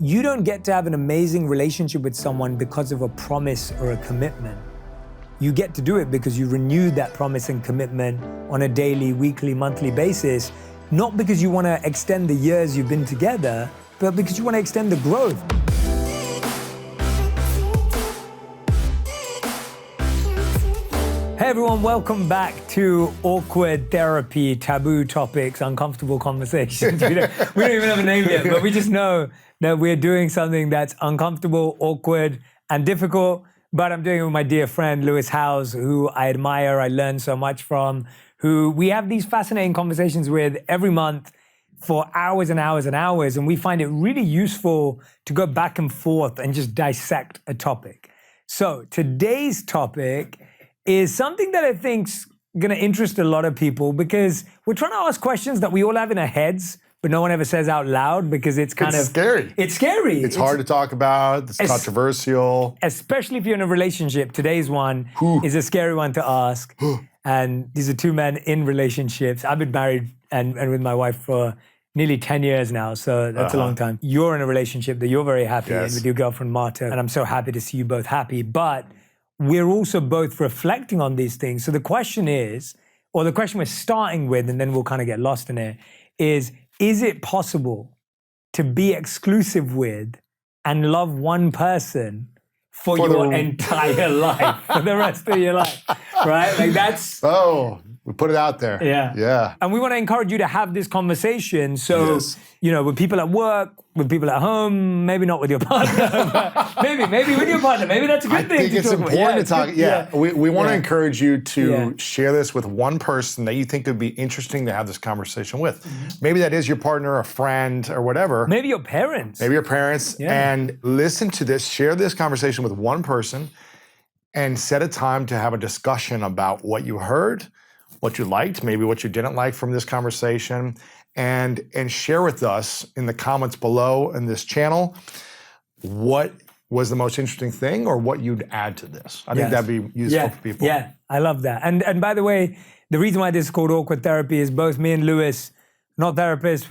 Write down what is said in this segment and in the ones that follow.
you don't get to have an amazing relationship with someone because of a promise or a commitment. You get to do it because you renew that promise and commitment on a daily, weekly, monthly basis, not because you want to extend the years you've been together, but because you want to extend the growth. Hey everyone, welcome back to Awkward Therapy, Taboo Topics, Uncomfortable Conversations. We don't even have a name yet, but we just know that we're doing something that's uncomfortable, awkward, and difficult. But I'm doing it with my dear friend, Lewis Howes, who I admire, I learn so much from, who we have these fascinating conversations with every month for hours and hours and hours. And we find it really useful to go back and forth and just dissect a topic. So today's topic is something that I think's gonna interest a lot of people because we're trying to ask questions that we all have in our heads, but no one ever says out loud because it's scary. It's scary. It's hard to talk about. It's controversial. Especially if you're in a relationship. Today's one is a scary one to ask. And these are two men in relationships. I've been married and with my wife for nearly 10 years now, so that's a long time. You're in a relationship that you're very happy in with your girlfriend Marta, and I'm so happy to see you both happy, but we're also both reflecting on these things. So the question is, or the question we're starting with, and then we'll kind of get lost in it, is it possible to be exclusive with and love one person for your entire life, for the rest of your life, right? Like that's... Oh, we put it out there. Yeah. And we want to encourage you to have this conversation. So, you know, with people at work, with people at home, maybe not with your partner, but maybe with your partner. Maybe that's a good thing. I think it's important to talk. We want to encourage you to share this with one person that you think would be interesting to have this conversation with. Maybe that is your partner, a friend, or whatever. Maybe your parents. And listen to this, share this conversation with one person and set a time to have a discussion about what you heard, what you liked, maybe what you didn't like from this conversation, and share with us in the comments below in this channel what was the most interesting thing or what you'd add to this. I think that'd be useful for people. Yeah, I love that. And by the way, the reason why this is called Awkward Therapy is both me and Lewis, not therapists,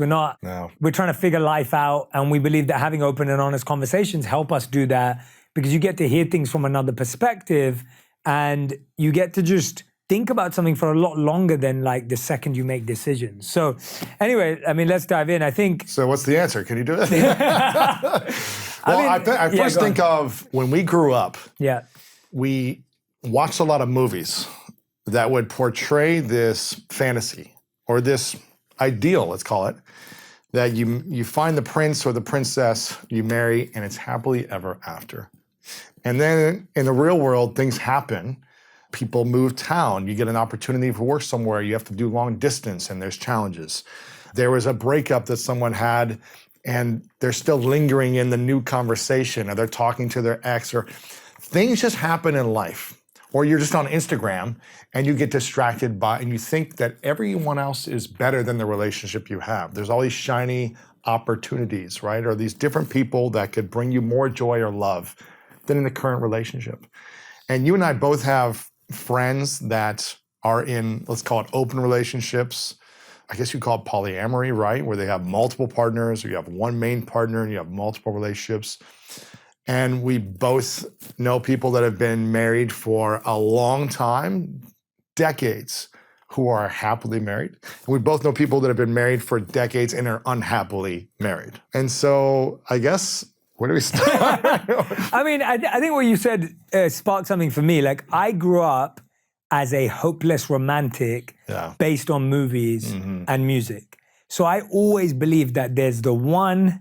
we're trying to figure life out, and we believe that having open and honest conversations help us do that because you get to hear things from another perspective and you get to just think about something for a lot longer than like the second you make decisions. So anyway, I mean, let's dive in. I think... So what's the answer? Can you do it? I first think of when we grew up, we watched a lot of movies that would portray this fantasy or this ideal, let's call it, that you find the prince or the princess, you marry, and it's happily ever after. And then in the real world, things happen. People move town, you get an opportunity for work somewhere, you have to do long distance and there's challenges. There was a breakup that someone had and they're still lingering in the new conversation or they're talking to their ex or things just happen in life. Or you're just on Instagram and you get distracted by, and you think that everyone else is better than the relationship you have. There's all these shiny opportunities, right? Or these different people that could bring you more joy or love than in the current relationship. And you and I both have friends that are in, let's call it open relationships. I guess you call it polyamory, right? Where they have multiple partners, or you have one main partner and you have multiple relationships. And we both know people that have been married for a long time, decades, who are happily married. And we both know people that have been married for decades and are unhappily married. And so I guess, where do we start? I mean, I think what you said sparked something for me. Like, I grew up as a hopeless romantic based on movies and music. So I always believed that there's the one,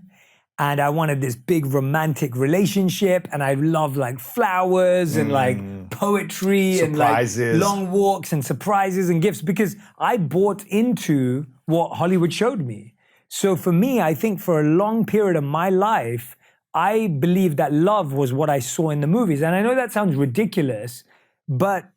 and I wanted this big romantic relationship, and I love like flowers and like poetry surprises. And like long walks and surprises and gifts because I bought into what Hollywood showed me. So for me, I think for a long period of my life, I believed that love was what I saw in the movies. And I know that sounds ridiculous, but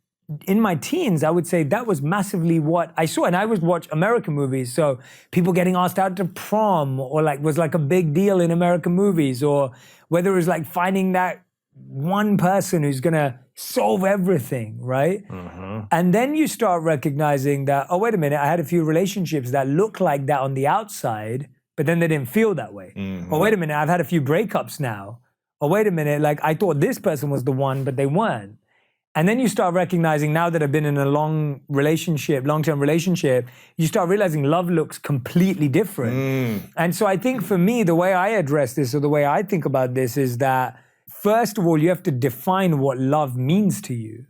in my teens, I would say that was massively what I saw. And I would watch American movies. So people getting asked out to prom or like was like a big deal in American movies, or whether it was like finding that one person who's gonna solve everything, right? And then you start recognizing that, oh, wait a minute, I had a few relationships that look like that on the outside, but then they didn't feel that way. Or wait a minute, I've had a few breakups now. Or wait a minute, like I thought this person was the one, but they weren't. And then you start recognizing, now that I've been in a long-term relationship, you start realizing love looks completely different. And so I think for me, the way I address this, or the way I think about this, is that first of all, you have to define what love means to you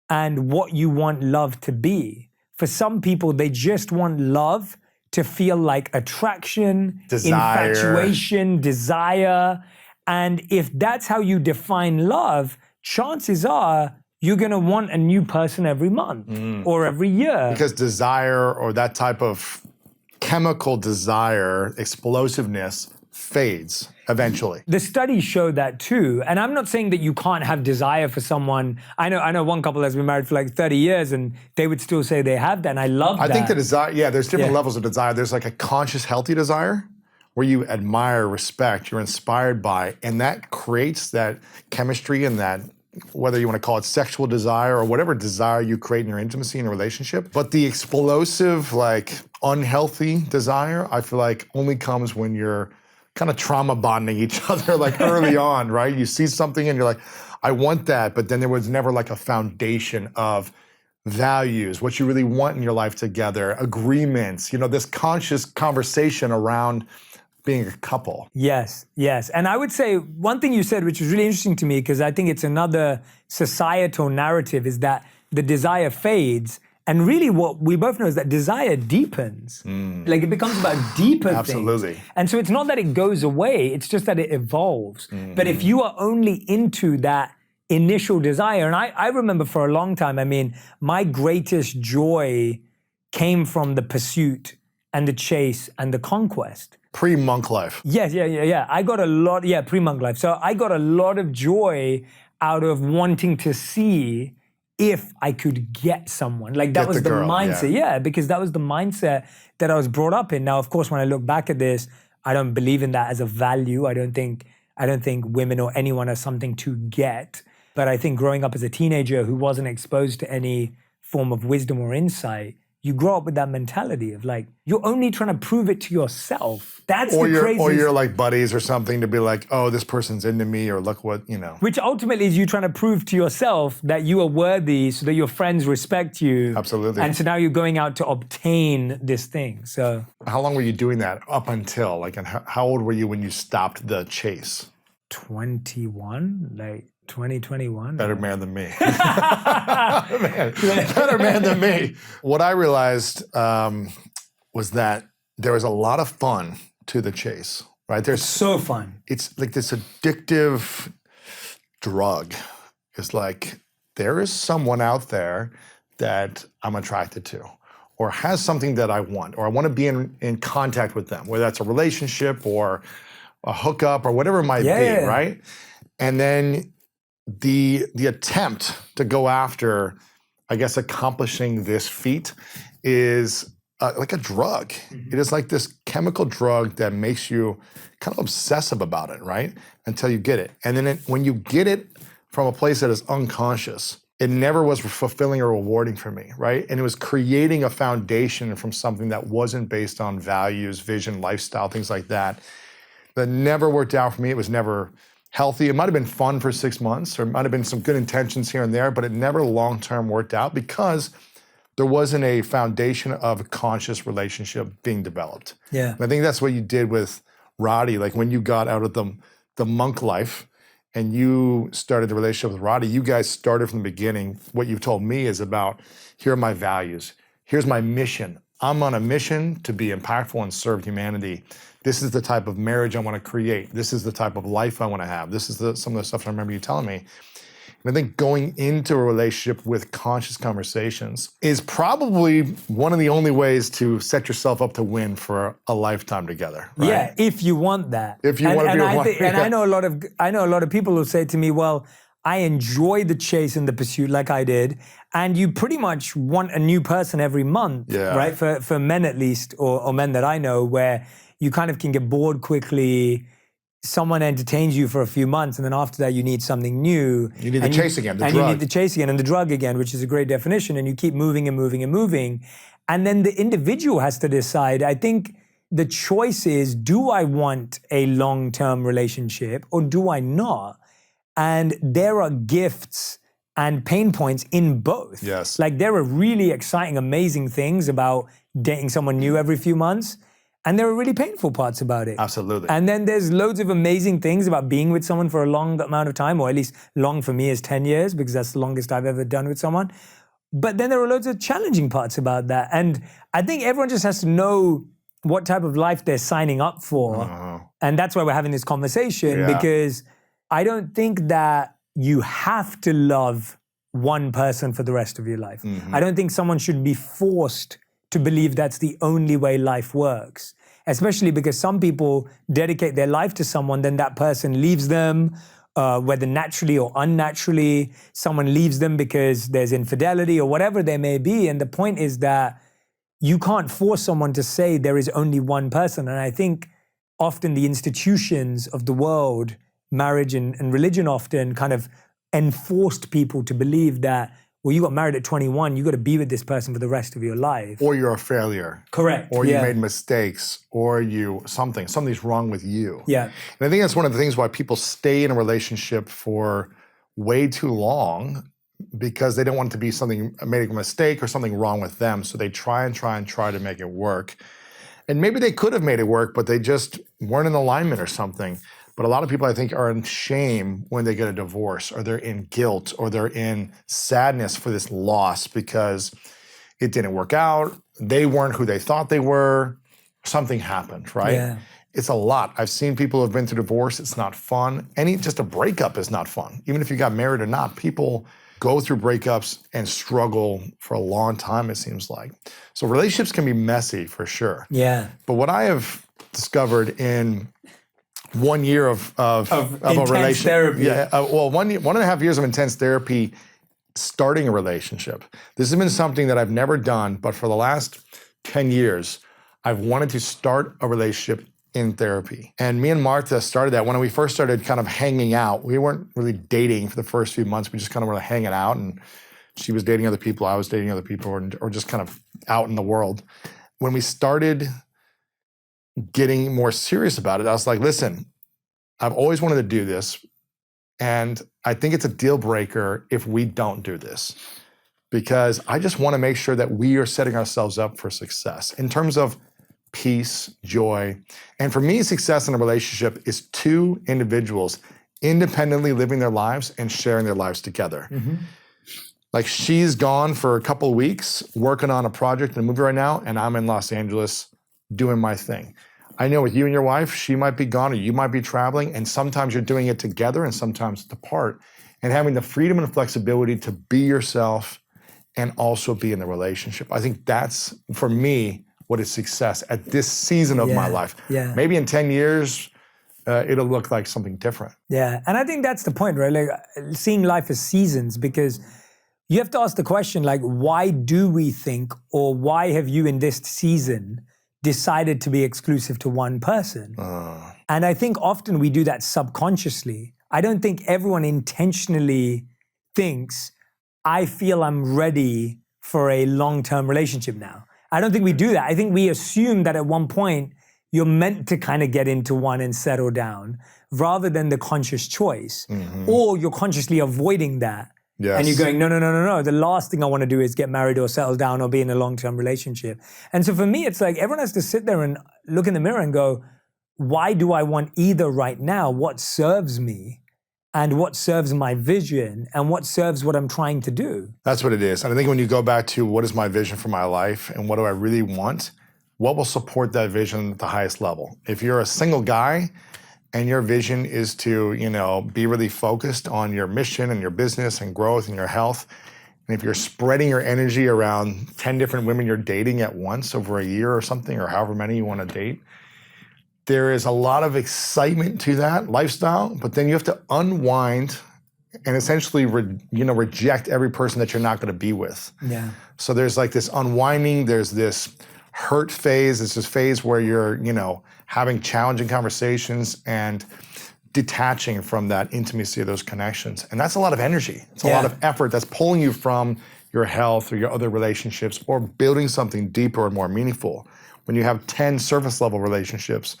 and what you want love to be. For some people, they just want love to feel like attraction, desire, infatuation, desire. And if that's how you define love, chances are you're going to want a new person every month or every year. Because desire, or that type of chemical desire, explosiveness, fades eventually. The studies show that too. And I'm not saying that you can't have desire for someone. I know one couple has been married for like 30 years and they would still say they have that. And I love that. I think the desire, there's different levels of desire. There's like a conscious, healthy desire where you admire, respect, you're inspired by, and that creates that chemistry and that, whether you want to call it sexual desire or whatever desire you create in your intimacy in a relationship. But the explosive, like unhealthy desire, I feel like only comes when you're kind of trauma bonding each other like early on, right? You see something and you're like, I want that, but then there was never like a foundation of values, what you really want in your life together, agreements, this conscious conversation around being a couple. Yes. And I would say one thing you said, which was really interesting to me, because I think it's another societal narrative, is that the desire fades. And really what we both know is that desire deepens. Like it becomes about deeper Absolutely. things. And so it's not that it goes away, it's just that it evolves. But if you are only into that initial desire, and I remember for a long time, my greatest joy came from the pursuit and the chase and the conquest. Pre-monk life. Yes, yeah. I got a lot, pre-monk life. So I got a lot of joy out of wanting to see if I could get someone. Like that was the mindset. Yeah, because that was the mindset that I was brought up in. Now, of course, when I look back at this, I don't believe in that as a value. I don't think women or anyone has something to get. But I think growing up as a teenager who wasn't exposed to any form of wisdom or insight, you grow up with that mentality of like, you're only trying to prove it to yourself. That's the craziest. Or you're like buddies or something to be like, oh, this person's into me, or look what, Which ultimately is you trying to prove to yourself that you are worthy so that your friends respect you. Absolutely. And so now you're going out to obtain this thing, so. How long were you doing that up until, and how old were you when you stopped the chase? 21, 2021. Better man than me. Better man than me. What I realized was that there was a lot of fun to the chase, right? It's so fun. It's like this addictive drug. It's like, there is someone out there that I'm attracted to, or has something that I want, or I want to be in contact with them, whether that's a relationship or a hookup or whatever it might be, right? And then the attempt to go after, I guess, accomplishing this feat is like a drug. It is like this chemical drug that makes you kind of obsessive about it, right? Until you get it. And then when you get it from a place that is unconscious, it never was fulfilling or rewarding for me, right? And it was creating a foundation from something that wasn't based on values, vision, lifestyle, things like that never worked out for me. It was never healthy. It might have been fun for 6 months, or it might have been some good intentions here and there, but it never long-term worked out because there wasn't a foundation of a conscious relationship being developed. Yeah. And I think that's what you did with Roddy. Like when you got out of the monk life and you started the relationship with Roddy, you guys started from the beginning. What you've told me is about, here are my values. Here's my mission. I'm on a mission to be impactful and serve humanity. This is the type of marriage I want to create. This is the type of life I want to have. This is some of the stuff I remember you telling me. And I think going into a relationship with conscious conversations is probably one of the only ways to set yourself up to win for a lifetime together. Right? Yeah, if you want that. If you want to be one. And I know a lot of people who say to me, well, I enjoy the chase and the pursuit like I did, and you pretty much want a new person every month, right? For men at least, or men that I know, where you kind of can get bored quickly. Someone entertains you for a few months, and then after that, you need something new. You need the chase again, the drug. And you need the chase again and the drug again, which is a great definition, and you keep moving and moving and moving. And then the individual has to decide. I think the choice is, do I want a long-term relationship or do I not? And there are gifts and pain points in both. Yes. Like there are really exciting, amazing things about dating someone new every few months. And there are really painful parts about it. Absolutely. And then there's loads of amazing things about being with someone for a long amount of time, or at least long for me is 10 years, because that's the longest I've ever done with someone. But then there are loads of challenging parts about that. And I think everyone just has to know what type of life they're signing up for. And that's why we're having this conversation, because I don't think that you have to love one person for the rest of your life. I don't think someone should be forced to believe that's the only way life works, especially because some people dedicate their life to someone, then that person leaves them, whether naturally or unnaturally. Someone leaves them because there's infidelity or whatever there may be. And the point is that you can't force someone to say there is only one person. And I think often the institutions of the world, marriage and religion often kind of enforced people to believe that, well, you got married at 21, you got to be with this person for the rest of your life. Or you're a failure. Correct. Or you made mistakes, or something's wrong with you. Yeah. And I think that's one of the things why people stay in a relationship for way too long, because they don't want it to be something, make a mistake or something wrong with them. So they try to make it work. And maybe they could have made it work, but they just weren't in alignment or something. But a lot of people, I think, are in shame when they get a divorce, or they're in guilt, or they're in sadness for this loss because it didn't work out. They weren't who they thought they were. Something happened, right? Yeah. It's a lot. I've seen people who have been through divorce. It's not fun. Just a breakup is not fun. Even if you got married or not, people go through breakups and struggle for a long time, it seems like. So relationships can be messy for sure. Yeah. But what I have discovered in 1 year of a relationship. Therapy. Yeah, 1.5 years of intense therapy, starting a relationship. This has been something that I've never done, but for the last 10 years, I've wanted to start a relationship in therapy. And me and Martha started that when we first started kind of hanging out. We weren't really dating for the first few months. We just kind of were hanging out, and she was dating other people, I was dating other people, or just kind of out in the world. When we started getting more serious about it, I was like, listen, I've always wanted to do this, and I think it's a deal breaker if we don't do this, because I just want to make sure that we are setting ourselves up for success in terms of peace, joy. And for me, success in a relationship is two individuals independently living their lives and sharing their lives together. Like, she's gone for a couple of weeks working on a project and a movie right now, and I'm in Los Angeles doing my thing. I know with you and your wife, she might be gone or you might be traveling, and sometimes you're doing it together and sometimes apart. And having the freedom and flexibility to be yourself and also be in the relationship. I think that's, for me, what is success at this season of my life. Maybe in 10 years, it'll look like something different. Yeah, and I think that's the point, right? Like, seeing life as seasons, because you have to ask the question, like, why do we think, or why have you in this season decided to be exclusive to one person? And I think often we do that subconsciously. I don't think everyone intentionally thinks, I feel I'm ready for a long-term relationship now. I don't think we do that. I think we assume that at one point you're meant to kind of get into one and settle down, rather than the conscious choice. Or you're consciously avoiding that. Yes. And you're going, no. The last thing I want to do is get married or settle down or be in a long-term relationship. And so for me, it's like everyone has to sit there and look in the mirror and go, why do I want either right now? What serves me? And what serves my vision, and what serves what I'm trying to do? That's what it is. And I think when you go back to what is my vision for my life and what do I really want, what will support that vision at the highest level? If you're a single guy and your vision is to, be really focused on your mission and your business and growth and your health, and if you're spreading your energy around 10 different women you're dating at once over a year or something, or however many you want to date, there is a lot of excitement to that lifestyle, but then you have to unwind and essentially reject every person that you're not going to be with. Yeah. So there's like this unwinding, there's this hurt phase, there's this phase where you're, having challenging conversations and detaching from that intimacy of those connections. And that's a lot of energy. It's a lot of effort that's pulling you from your health or your other relationships, or building something deeper and more meaningful. when you have 10 surface level relationships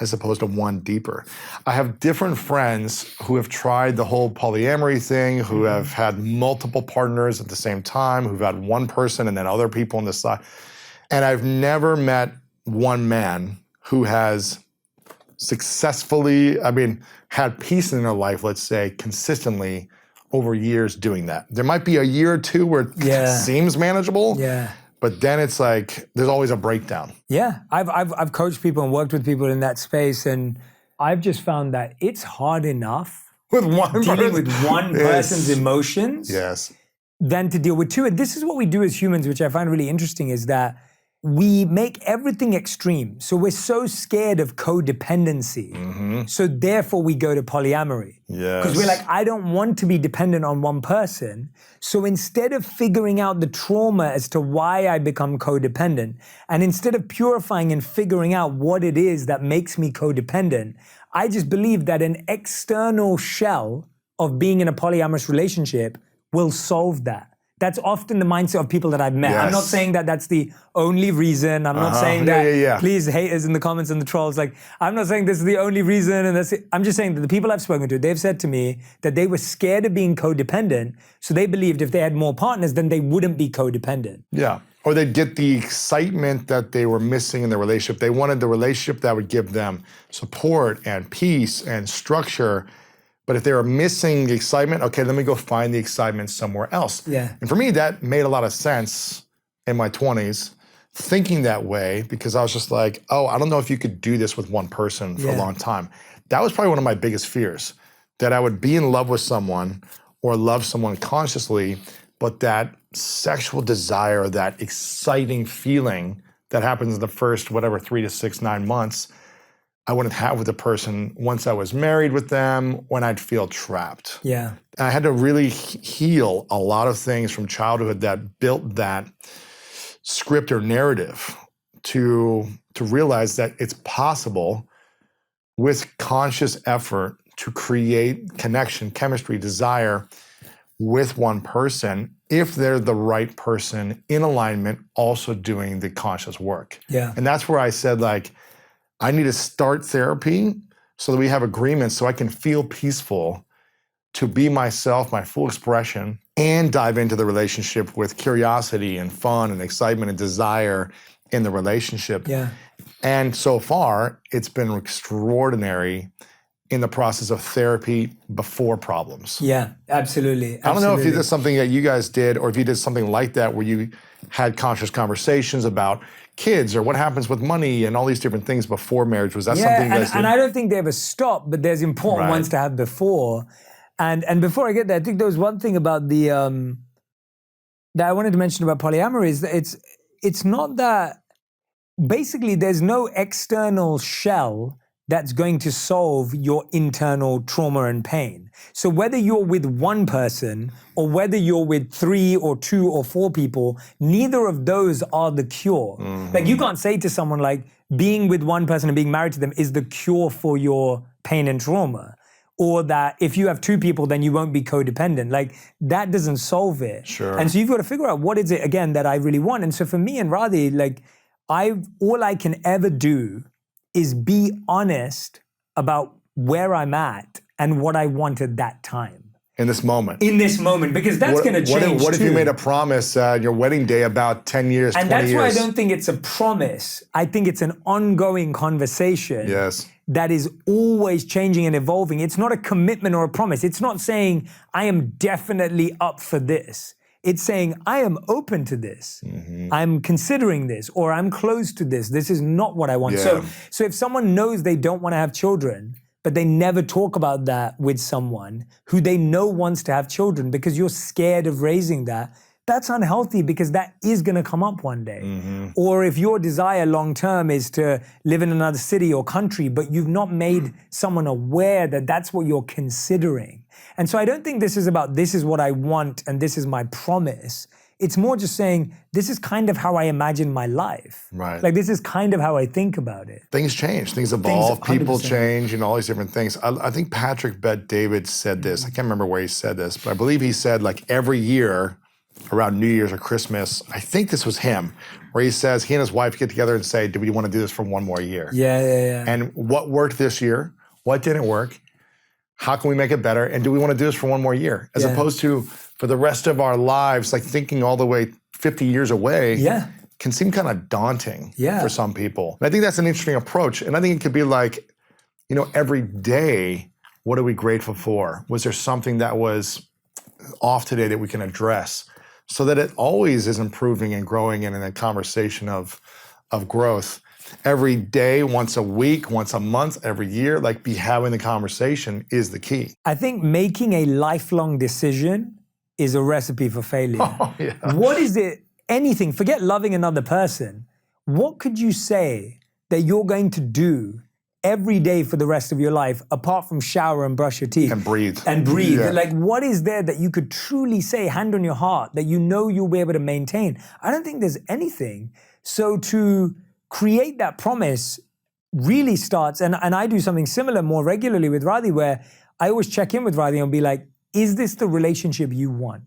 as opposed to one deeper. I have different friends who have tried the whole polyamory thing, who have had multiple partners at the same time, who've had one person and then other people on the side. And I've never met one man who has successfully, had peace in their life, let's say, consistently over years doing that. There might be a year or two where it seems manageable. Yeah. But then it's like, there's always a breakdown. Yeah, I've coached people and worked with people in that space, and I've just found that it's hard enough dealing with one person's emotions than to deal with two. And this is what we do as humans, which I find really interesting, is that we make everything extreme. So we're so scared of codependency. So therefore we go to polyamory. Because we're like, I don't want to be dependent on one person. So instead of figuring out the trauma as to why I become codependent, and instead of purifying and figuring out what it is that makes me codependent, I just believe that an external shell of being in a polyamorous relationship will solve that. That's often the mindset of people that I've met. I'm not saying that that's the only reason. I'm not saying that, please, haters in the comments and the trolls, like, I'm not saying this is the only reason and that's it. I'm just saying that the people I've spoken to, they've said to me that they were scared of being codependent, so they believed if they had more partners, then they wouldn't be codependent. Yeah, or they'd get the excitement that they were missing in the relationship. They wanted the relationship that would give them support and peace and structure. But if they were missing the excitement, okay, let me go find the excitement somewhere else. And for me, that made a lot of sense in my 20s, thinking that way, because I was just like, oh, I don't know if you could do this with one person for a long time. That was probably one of my biggest fears, that I would be in love with someone or love someone consciously, but that sexual desire, that exciting feeling that happens in the first, 3 to 6, 9 months, I wouldn't have with a person once I was married with them, when I'd feel trapped. And I had to really heal a lot of things from childhood that built that script or narrative to realize that it's possible with conscious effort to create connection, chemistry, desire with one person, if they're the right person in alignment, also doing the conscious work. And that's where I said, like, I need to start therapy so that we have agreements so I can feel peaceful to be myself, my full expression, and dive into the relationship with curiosity and fun and excitement and desire in the relationship. And so far, it's been extraordinary in the process of therapy before problems. Absolutely. I don't know if you did something that you guys did, or if you did something like that where you had conscious conversations about kids or what happens with money and all these different things before marriage. Was that something you guys did? And I don't think they ever stop, but there's important ones to have before. And before I get there, I think there was one thing about the that I wanted to mention about polyamory, is that it's not that, basically there's no external shell that's going to solve your internal trauma and pain. So whether you're with one person or whether you're with 3 or 2 or 4 people, neither of those are the cure. Like, you can't say to someone like, being with one person and being married to them is the cure for your pain and trauma. Or that if you have 2 people, then you won't be codependent. Like, that doesn't solve it. And so you've got to figure out, what is it, again, that I really want? And so for me and Radhi, like, all I can ever do is be honest about where I'm at and what I want at that time. In this moment. Because that's going to change. What if you made a promise on your wedding day about 10 years, 20 years? And that's why I don't think it's a promise. I think it's an ongoing conversation that is always changing and evolving. It's not a commitment or a promise. It's not saying, I am definitely up for this. It's saying, I am open to this. I'm considering this, or I'm close to this. This is not what I want. So if someone knows they don't want to have children, but they never talk about that with someone who they know wants to have children because you're scared of raising that, that's unhealthy, because that is going to come up one day. Or if your desire long-term is to live in another city or country, but you've not made someone aware that that's what you're considering. And so I don't think this is about, this is what I want and this is my promise. It's more just saying, this is kind of how I imagine my life. Like, this is kind of how I think about it. Things change, things evolve, people change, and all these different things. I think Patrick Bet-David said this. I can't remember where he said this, but I believe he said, like, every year around New Year's or Christmas. I think this was him, where he says he and his wife get together and say, do we want to do this for one more year? Yeah. And what worked this year? What didn't work? How can we make it better? And do we want to do this for one more year? As opposed to for the rest of our lives, like thinking all the way 50 years away can seem kind of daunting for some people. And I think that's an interesting approach. And I think it could be like, every day, what are we grateful for? Was there something that was off today that we can address so that it always is improving and growing and in a conversation of growth? Every day, once a week, once a month, every year, like be having the conversation is the key. I think making a lifelong decision is a recipe for failure. What is it? Anything, forget loving another person. What could you say that you're going to do every day for the rest of your life, apart from shower and brush your teeth? And breathe. Yeah. Like, what is there that you could truly say, hand on your heart, that you'll be able to maintain? I don't think there's anything. So to create that promise really starts, and I do something similar more regularly with Radhi, where I always check in with Radhi and be like, is this the relationship you want?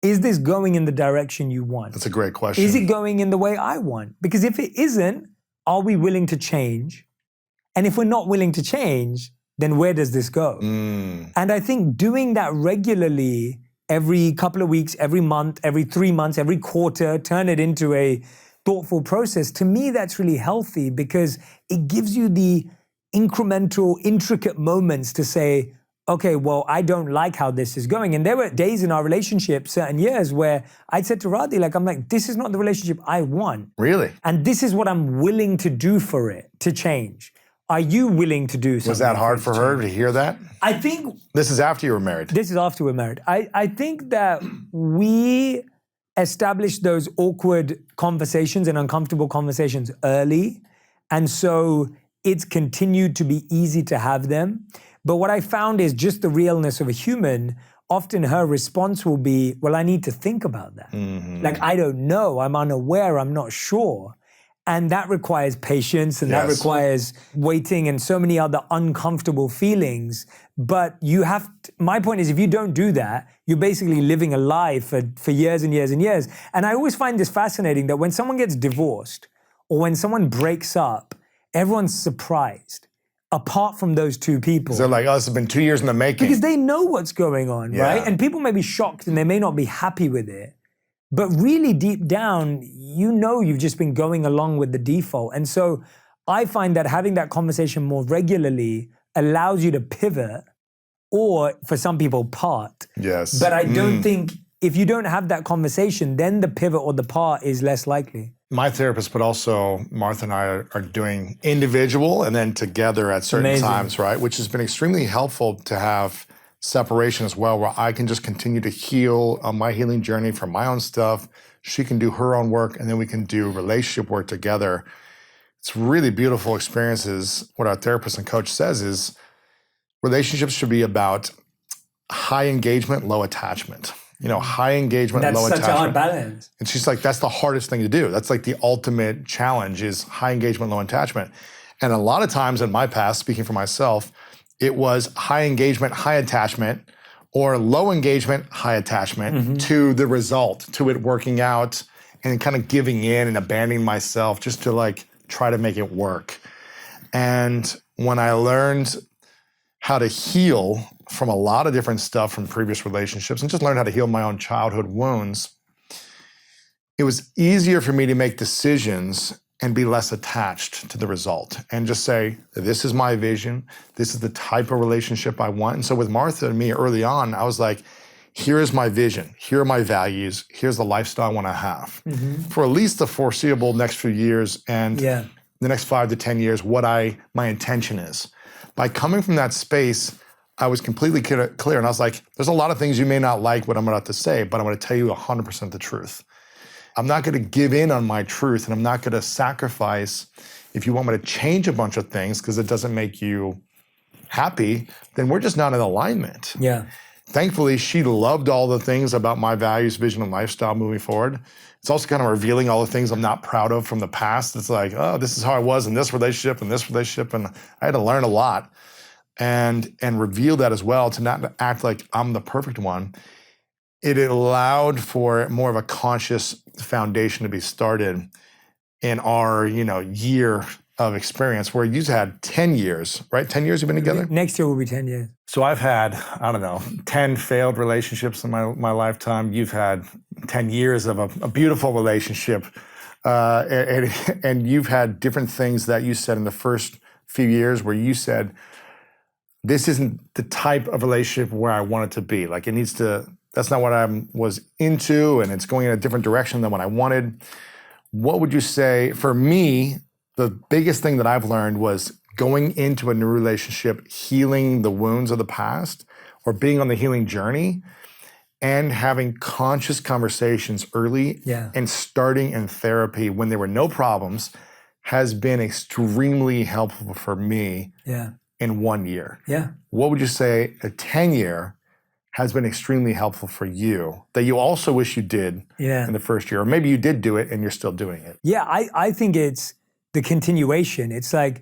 Is this going in the direction you want? That's a great question. Is it going in the way I want? Because if it isn't, are we willing to change? And if we're not willing to change, then where does this go? And I think doing that regularly, every couple of weeks, every month, every 3 months, every quarter, turn it into a thoughtful process, to me, that's really healthy because it gives you the incremental, intricate moments to say, okay, well, I don't like how this is going. And there were days in our relationship, certain years, where I'd said to Radhi, I'm like, this is not the relationship I want. Really? And this is what I'm willing to do for it to change. Are you willing to do something? Was that hard for her to hear that? I think... This is after you were married. This is after we're married. I think that we established those awkward conversations and uncomfortable conversations early. And so it's continued to be easy to have them. But what I found is just the realness of a human. Often her response will be, well, I need to think about that. Like, I don't know, I'm unaware, I'm not sure. And that requires patience and that requires waiting and so many other uncomfortable feelings. But you have to, my point is, if you don't do that, you're basically living a lie for years and years and years. And I always find this fascinating that when someone gets divorced or when someone breaks up, everyone's surprised. Apart from those two people. They're like, oh, this has been 2 years in the making. Because they know what's going on, right? And people may be shocked and they may not be happy with it. But really deep down, you've just been going along with the default. And so I find that having that conversation more regularly allows you to pivot or, for some people, part. Yes. But I don't think, if you don't have that conversation, then the pivot or the part is less likely. My therapist, but also Martha and I are doing individual and then together at certain times, right? Which has been extremely helpful to have separation as well, where I can just continue to heal on my healing journey from my own stuff. She can do her own work, and then we can do relationship work together. It's really beautiful experiences. What our therapist and coach says is relationships should be about high engagement, low attachment. High engagement, low attachment. That's such a hard balance. And she's like, that's the hardest thing to do. That's like the ultimate challenge is high engagement, low attachment. And a lot of times in my past, speaking for myself, it was high engagement, high attachment, or low engagement, high attachment to the result, to it working out and kind of giving in and abandoning myself just to try to make it work. And when I learned how to heal from a lot of different stuff from previous relationships and just learned how to heal my own childhood wounds, it was easier for me to make decisions and be less attached to the result and just say, this is my vision, this is the type of relationship I want. And so with Martha and me early on, I was like, here is my vision, here are my values, here's the lifestyle I want to have. For at least the foreseeable next few years and the next 5 to 10 years, what my intention is. By coming from that space, I was completely clear. And I was like, there's a lot of things you may not like what I'm about to say, but I'm going to tell you 100% the truth. I'm not going to give in on my truth, and I'm not going to sacrifice. If you want me to change a bunch of things because it doesn't make you happy, then we're just not in alignment. Yeah. Thankfully, she loved all the things about my values, vision, and lifestyle moving forward. It's also kind of revealing all the things I'm not proud of from the past. It's like, oh, this is how I was in this relationship and this relationship, and I had to learn a lot and reveal that as well, to not act like I'm the perfect one. it allowed for more of a conscious foundation to be started in our, year of experience, where you've had 10 years, right? 10 years you've been together? Next year will be 10 years. So I've had, 10 failed relationships in my lifetime. You've had 10 years of a beautiful relationship. And you've had different things that you said in the first few years where you said, this isn't the type of relationship where I want it to be. Like that's not what I was into, and it's going in a different direction than what I wanted. What would you say, for me, the biggest thing that I've learned was going into a new relationship, healing the wounds of the past, or being on the healing journey, and having conscious conversations early, and starting in therapy when there were no problems, has been extremely helpful for me in 1 year. Yeah. What would you say a 10-year has been extremely helpful for you that you also wish you did in the first year? Or maybe you did do it and you're still doing it. Yeah, I think it's the continuation. It's like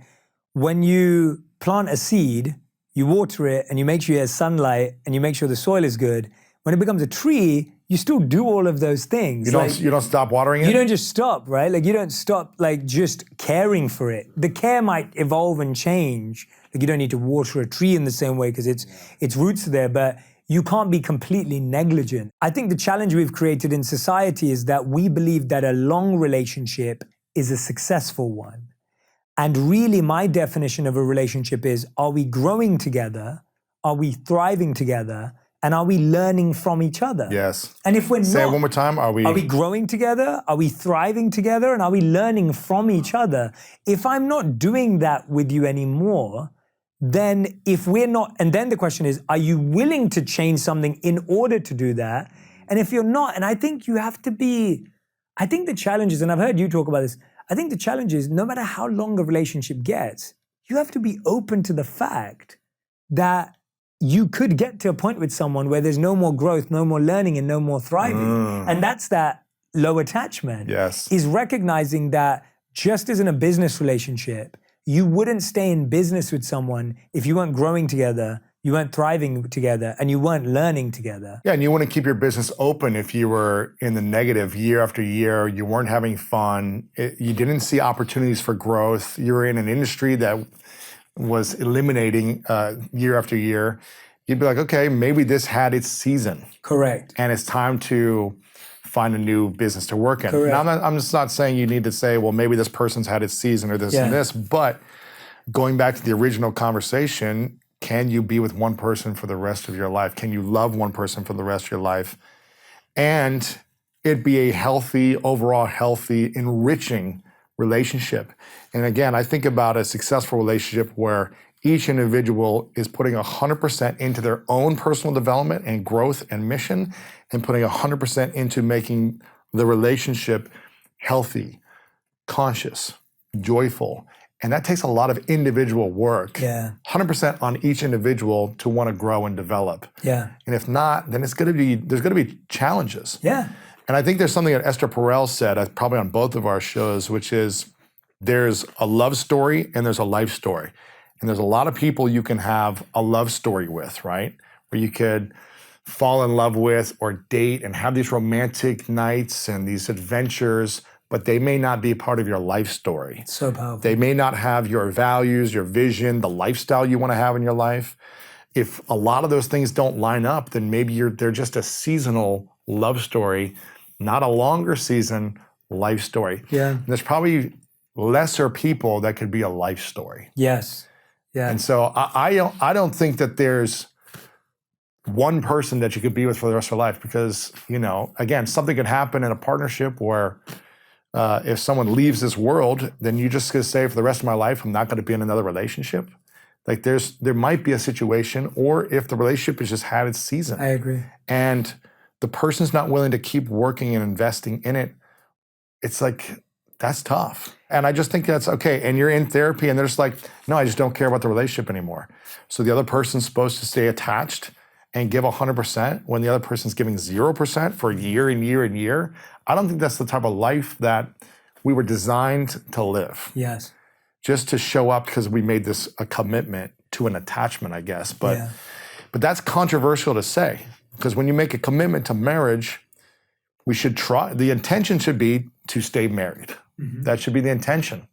when you plant a seed, you water it and you make sure it has sunlight and you make sure the soil is good. When it becomes a tree, you still do all of those things. You don't stop watering it? You don't just stop, right? Like you don't stop just caring for it. The care might evolve and change. Like you don't need to water a tree in the same way because its roots are there, but you can't be completely negligent. I think the challenge we've created in society is that we believe that a long relationship is a successful one. And really my definition of a relationship is, are we growing together? Are we thriving together? And are we learning from each other? Yes. And if we're Say it one more time. Are we growing together? Are we thriving together? And are we learning from each other? If I'm not doing that with you anymore, then if we're not, and then the question is, are you willing to change something in order to do that? And if you're not, and I think you have to be, I think the challenge is, and I've heard you talk about this, I think the challenge is no matter how long a relationship gets, you have to be open to the fact that you could get to a point with someone where there's no more growth, no more learning, and no more thriving. And that's that low attachment. Yes. Is recognizing that just as in a business relationship, you wouldn't stay in business with someone if you weren't growing together, you weren't thriving together, and you weren't learning together. Yeah, and you want to keep your business open if you were in the negative year after year, you weren't having fun, you didn't see opportunities for growth, you were in an industry that was eliminating year after year, you'd be like, okay, maybe this had its season. Correct. And it's time to find a new business to work in. Correct. Now, I'm just not saying you need to say, well, maybe this person's had its season or this and this, but going back to the original conversation, can you be with one person for the rest of your life? Can you love one person for the rest of your life? And it be a healthy, overall healthy, enriching relationship. And again, I think about a successful relationship where each individual is putting 100% into their own personal development and growth and mission, and putting 100% into making the relationship healthy, conscious, joyful. And that takes a lot of individual work. Yeah. 100% on each individual to want to grow and develop. Yeah. And if not, then there's going to be challenges. Yeah. And I think there's something that Esther Perel said, probably on both of our shows, which is there's a love story and there's a life story. And there's a lot of people you can have a love story with, right? Where you could fall in love with or date and have these romantic nights and these adventures, but they may not be part of your life story. So powerful. They may not have your values, your vision, the lifestyle you want to have in your life. If a lot of those things don't line up, then maybe they're just a seasonal love story, not a longer season life story. Yeah. And there's probably lesser people that could be a life story. Yes. Yeah. And so I don't think that there's one person that you could be with for the rest of your life, because, again, something could happen in a partnership where if someone leaves this world, then you just gonna say, for the rest of my life, I'm not going to be in another relationship. Like there might be a situation, or if the relationship has just had its season. I agree. And the person's not willing to keep working and investing in it, it's like, that's tough. And I just think that's okay. And you're in therapy and they're just like, no, I just don't care about the relationship anymore. So the other person's supposed to stay attached and give 100% when the other person's giving 0% for year and year and year. I don't think that's the type of life that we were designed to live. Yes. Just to show up because we made this a commitment to an attachment, I guess. But that's controversial to say. Because when you make a commitment to marriage, we should try, the intention should be to stay married. Mm-hmm. That should be the intention.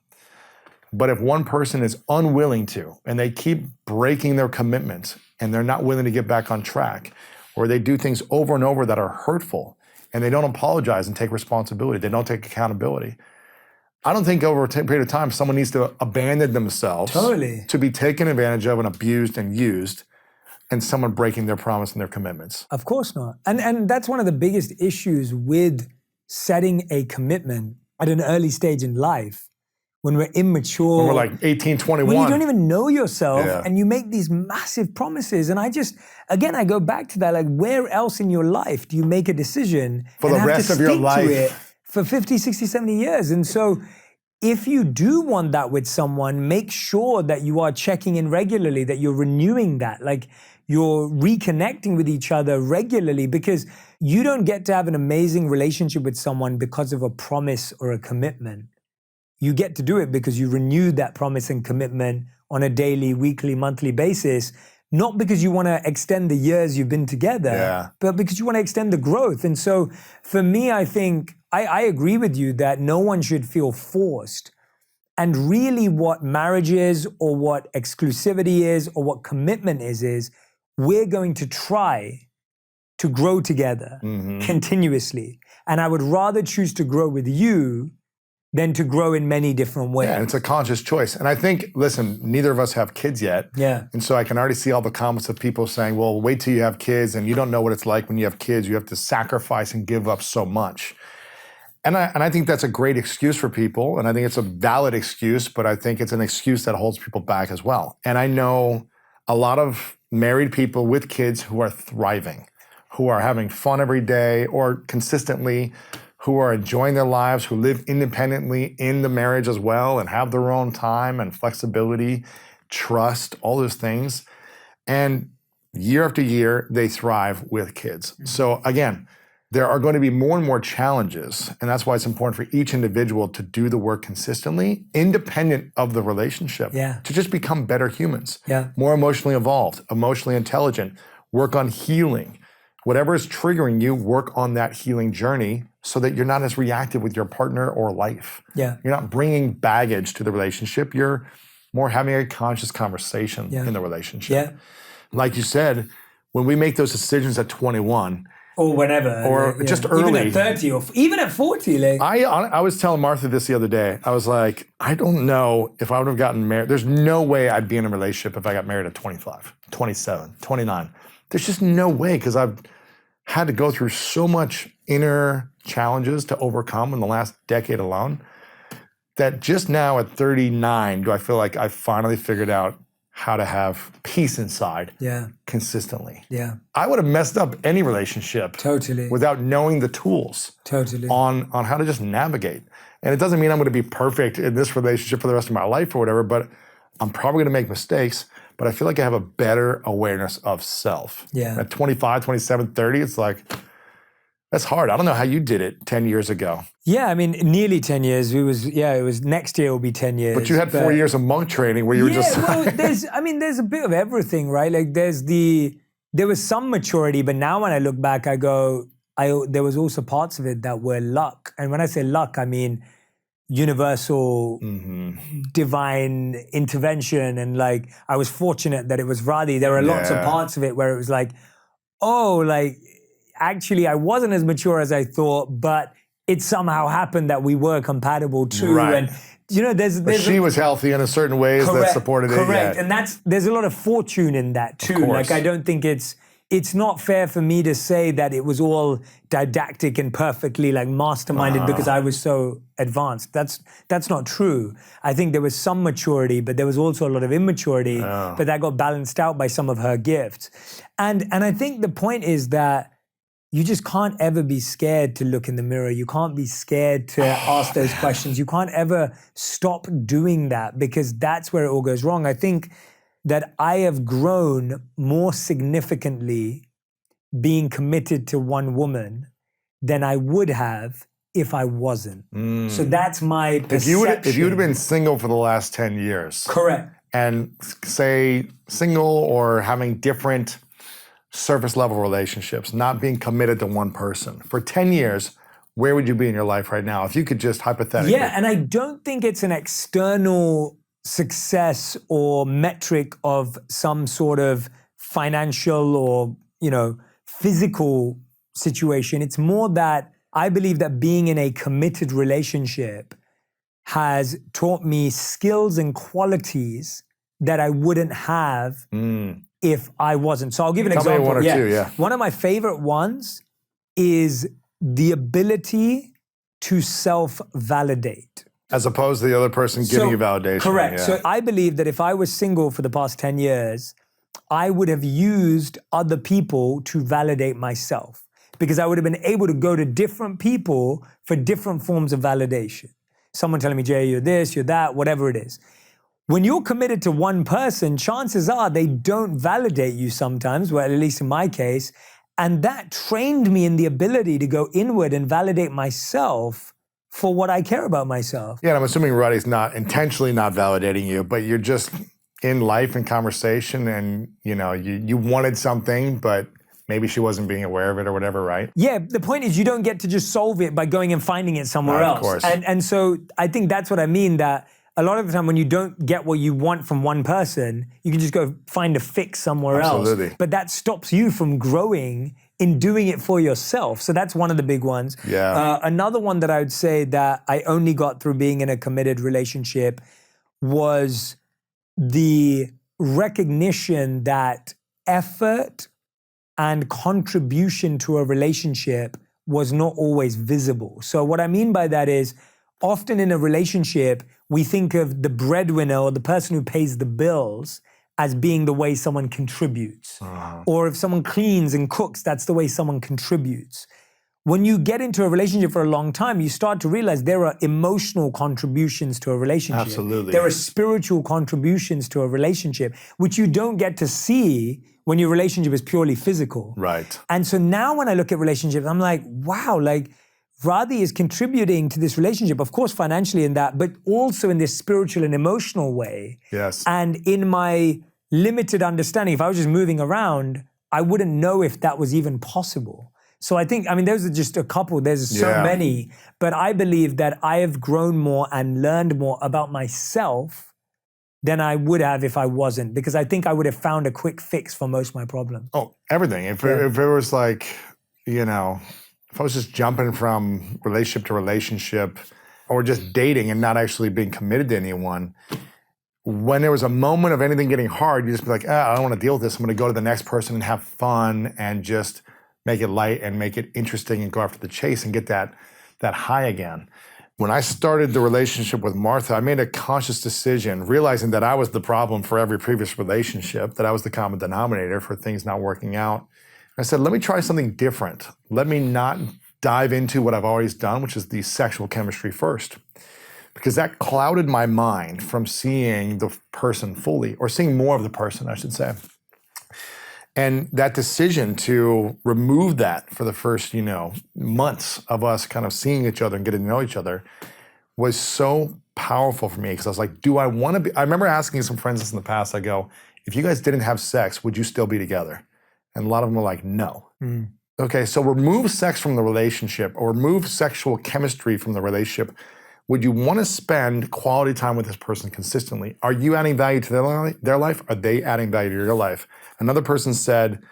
But if one person is unwilling to, and they keep breaking their commitments, and they're not willing to get back on track, or they do things over and over that are hurtful, and they don't apologize and take responsibility, they don't take accountability, I don't think over a period of time, someone needs to abandon themselves to be taken advantage of and abused and used, and someone breaking their promise and their commitments. Of course not. And that's one of the biggest issues with setting a commitment at an early stage in life, when we're immature. When we're like 18, 21. When you don't even know yourself and you make these massive promises. And I go back to that, like, where else in your life do you make a decision for the rest of your life? To it for 50, 60, 70 years. And so if you do want that with someone, make sure that you are checking in regularly, that you're renewing that, like you're reconnecting with each other regularly, because you don't get to have an amazing relationship with someone because of a promise or a commitment. You get to do it because you renew that promise and commitment on a daily, weekly, monthly basis, not because you want to extend the years you've been together, but because you want to extend the growth. And so for me, I think I agree with you that no one should feel forced. And really what marriage is, or what exclusivity is, or what commitment is we're going to try to grow together continuously. And I would rather choose to grow with you than to grow in many different ways. Yeah, and it's a conscious choice. And I think, listen, neither of us have kids yet. Yeah. And so I can already see all the comments of people saying, well, wait till you have kids, and you don't know what it's like when you have kids. You have to sacrifice and give up so much. And I think that's a great excuse for people, and I think it's a valid excuse, but I think it's an excuse that holds people back as well. And I know a lot of married people with kids who are thriving, who are having fun every day or consistently, who are enjoying their lives, who live independently in the marriage as well and have their own time and flexibility, trust, all those things. And year after year, they thrive with kids. Mm-hmm. So again, there are going to be more and more challenges, and that's why it's important for each individual to do the work consistently, independent of the relationship, to just become better humans, more emotionally evolved, emotionally intelligent, work on healing. Whatever is triggering you, work on that healing journey so that you're not as reactive with your partner or life. Yeah. You're not bringing baggage to the relationship. You're more having a conscious conversation in the relationship. Yeah. Like you said, when we make those decisions at 21, or whenever. Or just early. Even at 30 or even at 40. Like. I was telling Martha this the other day. I was like, I don't know if I would have gotten married. There's no way I'd be in a relationship if I got married at 25, 27, 29. There's just no way, because I've had to go through so much inner challenges to overcome in the last decade alone, that just now at 39, do I feel like I finally figured out how to have peace inside consistently. Yeah. I would have messed up any relationship without knowing the tools on how to just navigate. And it doesn't mean I'm going to be perfect in this relationship for the rest of my life or whatever, but I'm probably going to make mistakes, but I feel like I have a better awareness of self. Yeah. At 25, 27, 30, it's like, that's hard. I don't know how you did it 10 years ago. Yeah, I mean, nearly 10 years. It was next year will be 10 years. But you had 4 years of monk training where you were just... well, there's a bit of everything, right? Like there was some maturity, but now when I look back, I go, there was also parts of it that were luck. And when I say luck, I mean universal divine intervention. And like, I was fortunate that it was Radhi. There were lots of parts of it where it was like, actually, I wasn't as mature as I thought, but it somehow happened that we were compatible too. Right. And there's she was healthy in a certain ways that supported it. Correct. And there's a lot of fortune in that too. Like, I don't think it's not fair for me to say that it was all didactic and perfectly like masterminded because I was so advanced. That's not true. I think there was some maturity, but there was also a lot of immaturity, but that got balanced out by some of her gifts. And I think the point is that you just can't ever be scared to look in the mirror. You can't be scared to ask those questions. You can't ever stop doing that, because that's where it all goes wrong. I think that I have grown more significantly being committed to one woman than I would have if I wasn't. So that's my perception. If you would have been single for the last 10 years. Correct. And say single or having different surface level relationships, not being committed to one person. For 10 years, where would you be in your life right now? If you could just hypothetically. Yeah, and I don't think it's an external success or metric of some sort of financial or, physical situation. It's more that I believe that being in a committed relationship has taught me skills and qualities that I wouldn't have if I wasn't. So I'll give an example. Tell me one or two, yeah. One of my favorite ones is the ability to self-validate. As opposed to the other person giving you validation. Correct. Yeah. So I believe that if I was single for the past 10 years, I would have used other people to validate myself, because I would have been able to go to different people for different forms of validation. Someone telling me, Jay, you're this, you're that, whatever it is. When you're committed to one person, chances are they don't validate you sometimes, well, at least in my case. And that trained me in the ability to go inward and validate myself for what I care about myself. Yeah, and I'm assuming Roddy's not intentionally not validating you, but you're just in life and conversation and, you wanted something, but maybe she wasn't being aware of it or whatever, right? Yeah, the point is you don't get to just solve it by going and finding it somewhere else. Of course. And so I think that's what I mean, that a lot of the time when you don't get what you want from one person, you can just go find a fix somewhere Absolutely. else. But that stops you from growing in doing it for yourself. So that's one of the big ones. Yeah. Another one that I would say that I only got through being in a committed relationship was the recognition that effort and contribution to a relationship was not always visible. So what I mean by that is, often in a relationship, we think of the breadwinner or the person who pays the bills as being the way someone contributes. Or if someone cleans and cooks, that's the way someone contributes. When you get into a relationship for a long time, you start to realize there are emotional contributions to a relationship. Absolutely. There are spiritual contributions to a relationship, which you don't get to see when your relationship is purely physical. Right. And so now when I look at relationships, I'm like, wow, Radhi is contributing to this relationship, of course, financially in that, but also in this spiritual and emotional way. Yes. And in my limited understanding, if I was just moving around, I wouldn't know if that was even possible. So I think, those are just a couple. There's so many. But I believe that I have grown more and learned more about myself than I would have if I wasn't. Because I think I would have found a quick fix for most of my problems. Oh, everything. If it was like, if I was just jumping from relationship to relationship or just dating and not actually being committed to anyone, when there was a moment of anything getting hard, you just be like, I don't want to deal with this. I'm going to go to the next person and have fun and just make it light and make it interesting and go after the chase and get that high again. When I started the relationship with Martha, I made a conscious decision, realizing that I was the problem for every previous relationship, that I was the common denominator for things not working out. I said, let me try something different. Let me not dive into what I've always done, which is the sexual chemistry first. Because that clouded my mind from seeing the person fully, or seeing more of the person, I should say. And that decision to remove that for the first, months of us kind of seeing each other and getting to know each other was so powerful for me, because I was like, do I want to be? I remember asking some friends this in the past. I go, if you guys didn't have sex, would you still be together? And a lot of them were like, no. Okay, so remove sex from the relationship, or remove sexual chemistry from the relationship. Would you want to spend quality time with this person consistently? Are you adding value to their life? Are they adding value to your life? Another person said,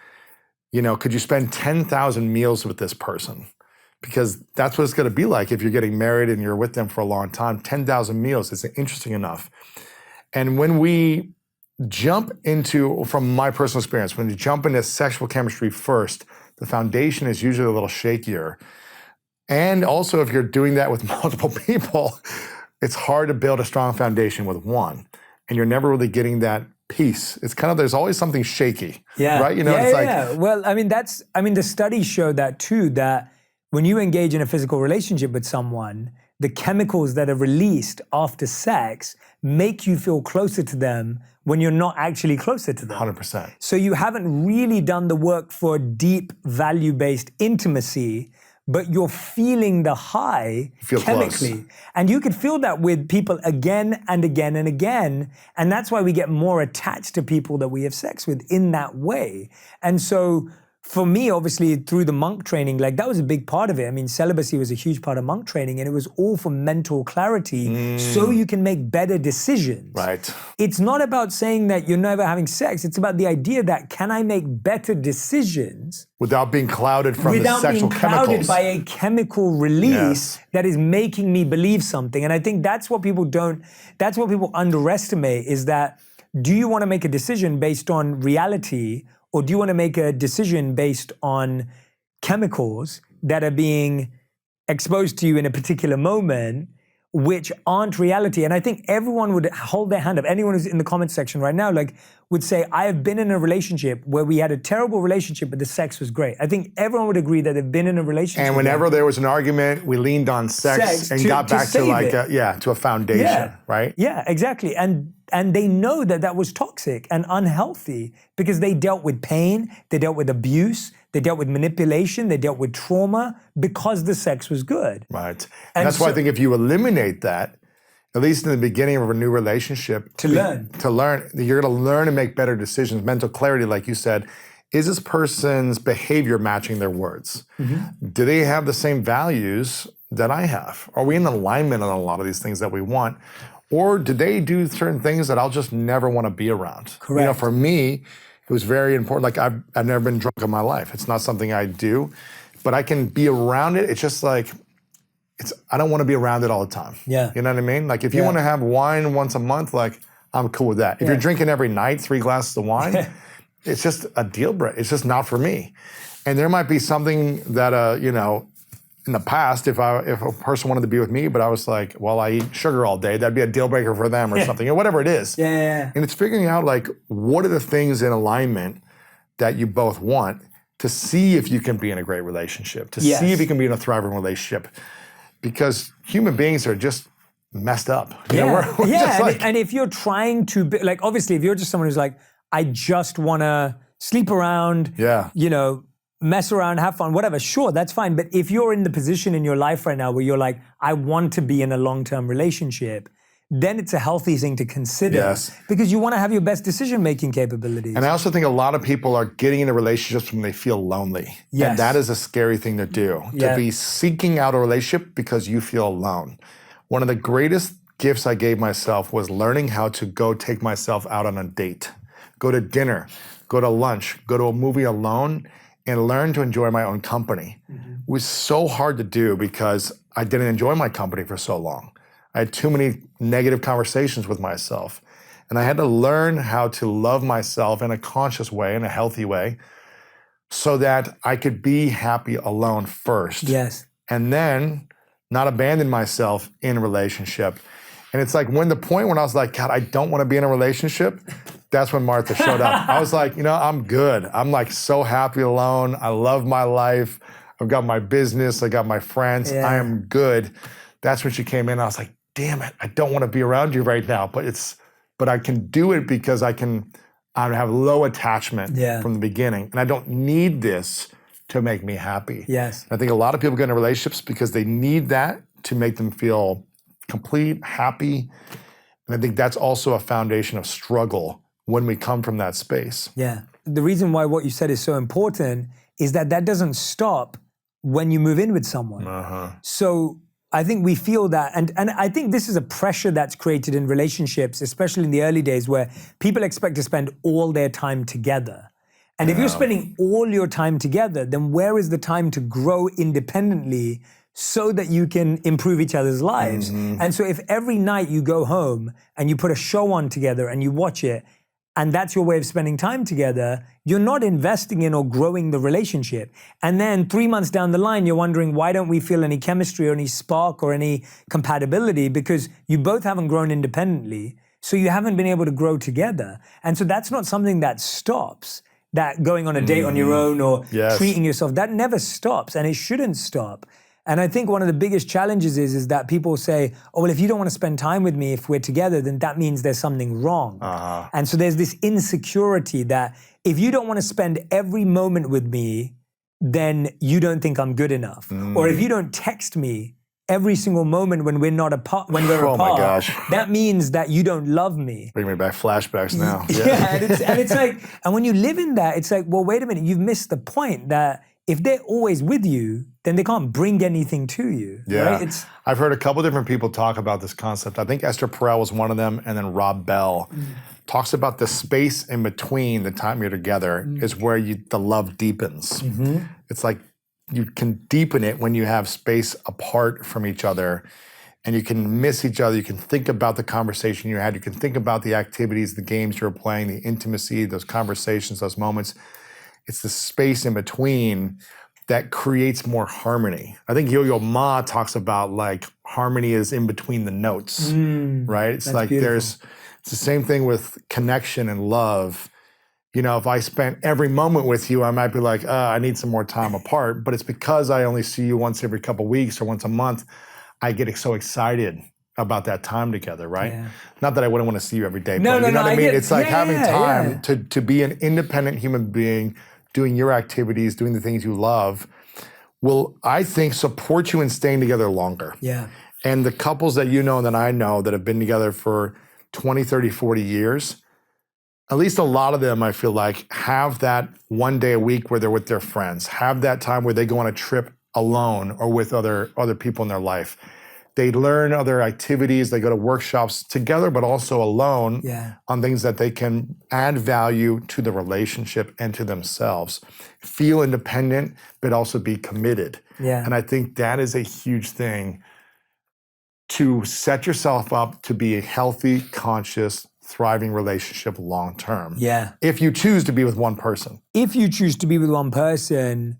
could you spend 10,000 meals with this person? Because that's what it's going to be like if you're getting married and you're with them for a long time. 10,000 meals is interesting enough. And when we jump into, from my personal experience, when you jump into sexual chemistry first, the foundation is usually a little shakier. And also, if you're doing that with multiple people, it's hard to build a strong foundation with one. And you're never really getting that peace. It's kind of, there's always something shaky. Yeah. Right? Well, the studies show that too, that when you engage in a physical relationship with someone, the chemicals that are released after sex make you feel closer to them when you're not actually closer to them. 100%. So you haven't really done the work for deep value-based intimacy, but you're feeling the high chemically. Close. And you could feel that with people again and again and again. And that's why we get more attached to people that we have sex with in that way. And so for me, obviously, through the monk training, like that was a big part of it. I mean, celibacy was a huge part of monk training, and it was all for mental clarity so you can make better decisions. Right. It's not about saying that you're never having sex. It's about the idea that can I make better decisions without being clouded from the sexual chemicals. Without being clouded by a chemical release that is making me believe something. And I think that's what people underestimate is that, do you want to make a decision based on reality, or do you want to make a decision based on chemicals that are being exposed to you in a particular moment, which aren't reality? And I think everyone would hold their hand up. Anyone who's in the comment section right now, like, would say, I have been in a relationship where we had a terrible relationship, but the sex was great. I think everyone would agree that they've been in a relationship. And whenever there was an argument, we leaned on sex and got back to like, to a foundation, right? Yeah, exactly. And they know that that was toxic and unhealthy because they dealt with pain, they dealt with abuse, they dealt with manipulation, they dealt with trauma because the sex was good. Right. And that's why I think if you eliminate that, at least in the beginning of a new relationship, you're going to learn and make better decisions, mental clarity, like you said. Is this person's behavior matching their words? Mm-hmm. Do they have the same values that I have? Are we in alignment on a lot of these things that we want? Or do they do certain things that I'll just never want to be around? Correct. You know, for me, it was very important. Like I've never been drunk in my life. It's not something I do, but I can be around it. It's just like, I don't want to be around it all the time. Yeah. You know what I mean? Like if you want to have wine once a month, like I'm cool with that. If you're drinking every night, 3 glasses of wine, it's just a deal breaker. It's just not for me. And there might be something that, you know, in the past, if a person wanted to be with me, but I was like, well, I eat sugar all day, that'd be a deal breaker for them or something, or whatever it is. Yeah. And it's figuring out like, what are the things in alignment that you both want to see if you can be in a great relationship, to see if you can be in a thriving relationship. Because human beings are just messed up. You know, we're just like, and if you're trying to, like, obviously, if you're just someone who's like, I just want to sleep around, you know, mess around, have fun, whatever, sure, that's fine. But if you're in the position in your life right now where you're like, I want to be in a long-term relationship, then it's a healthy thing to consider because you want to have your best decision-making capabilities. And I also think a lot of people are getting into relationships when they feel lonely. Yes. And that is a scary thing to do, to be seeking out a relationship because you feel alone. One of the greatest gifts I gave myself was learning how to go take myself out on a date, go to dinner, go to lunch, go to a movie alone, and learn to enjoy my own company. Mm-hmm. It was so hard to do because I didn't enjoy my company for so long. I had too many negative conversations with myself. And I had to learn how to love myself in a conscious way, in a healthy way, so that I could be happy alone first. Yes. And then not abandon myself in a relationship. And it's like when I was like, God, I don't want to be in a relationship, that's when Martha showed up. I was like, you know, I'm good. I'm like so happy alone. I love my life. I've got my business. I got my friends. I am good. That's when she came in. I was like, damn it, I don't want to be around you right now, but I can do it because I have low attachment from the beginning, and I don't need this to make me happy. Yes. I think a lot of people get into relationships because they need that to make them feel complete, happy, and I think that's also a foundation of struggle when we come from that space. Yeah. The reason why what you said is so important is that doesn't stop when you move in with someone. So I think we feel that, and I think this is a pressure that's created in relationships, especially in the early days where people expect to spend all their time together. And if you're spending all your time together, then where is the time to grow independently so that you can improve each other's lives? Mm-hmm. And so if every night you go home and you put a show on together and you watch it, and that's your way of spending time together, you're not investing in or growing the relationship. And then 3 months down the line, you're wondering, why don't we feel any chemistry or any spark or any compatibility? Because you both haven't grown independently, so you haven't been able to grow together. And so that's not something that stops, that going on a date on your own or treating yourself, that never stops, and it shouldn't stop. And I think one of the biggest challenges is that people say, oh, well, if you don't want to spend time with me if we're together, then that means there's something wrong. And so there's this insecurity that if you don't want to spend every moment with me, then you don't think I'm good enough. Or if you don't text me every single moment when we're not apart, when we're apart, my gosh, that means that you don't love me. Bring me back flashbacks now. Yeah, and it's like, and when you live in that, it's like, well, wait a minute, you've missed the point that if they're always with you, then they can't bring anything to you. Yeah, right? I've heard a couple different people talk about this concept. I think Esther Perel was one of them, and then Rob Bell talks about the space in between the time you're together is where the love deepens. It's like you can deepen it when you have space apart from each other, and you can miss each other. You can think about the conversation you had. You can think about the activities, the games you were playing, the intimacy, those conversations, those moments. It's the space in between that creates more harmony. I think Yo-Yo Ma talks about like harmony is in between the notes, right? It's like beautiful. It's the same thing with connection and love. You know, if I spent every moment with you, I might be like, I need some more time apart. But it's because I only see you once every couple of weeks or once a month, I get so excited about that time together, right? Yeah. Not that I wouldn't want to see you every day, but you know what I mean? It's like having time to be an independent human being, doing your activities, doing the things you love, will, I think, support you in staying together longer. Yeah. And the couples that you know and that I know that have been together for 20, 30, 40 years, at least a lot of them, I feel like, have that one day a week where they're with their friends, have that time where they go on a trip alone or with other people in their life. They learn other activities, they go to workshops together, but also alone on things that they can add value to the relationship and to themselves. Feel independent, but also be committed. Yeah. And I think that is a huge thing to set yourself up to be a healthy, conscious, thriving relationship long term. Yeah. If you choose to be with one person. If you choose to be with one person,